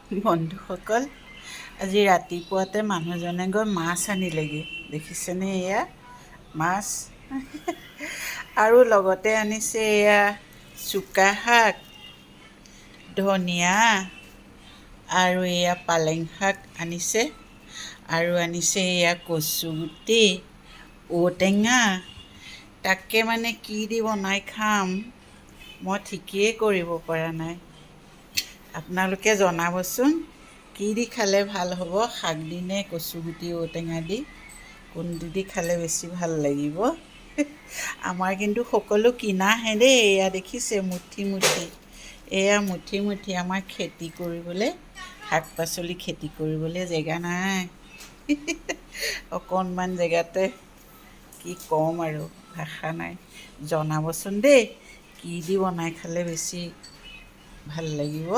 বন্ধুসকল, আজি ৰাতিপুৱাতে মানুহজনে গৈ মাছ আনিলেগৈ। দেখিছেনে? এয়া মাছ আৰু লগতে আনিছে এয়া চুকা শাক, ধনিয়া আৰু এয়া পালেং শাক আনিছে আৰু আনিছে এয়া কচুগুটি, ঔটেঙা। তাকে মানে কি দি বনাই খাম মই ঠিকেই কৰিব পৰা নাই। আপোনালোকে জনাবচোন কি দি খালে ভাল হ'ব, শাক দি নে কচুগুটি ঔটেঙা দি? কোনটো দি খালে বেছি ভাল লাগিব? আমাৰ কিন্তু সকলো কিনাহে দেই। এয়া দেখিছে মুঠি মুঠি, এয়া মুঠি মুঠি। আমাৰ খেতি কৰিবলৈ, শাক পাচলি খেতি কৰিবলৈ জেগা নাই। অকণমান জেগাতে কি ক'ম আৰু, ভাষা নাই। জনাবচোন দেই কি দি বনাই খালে বেছি ভাল লাগিব।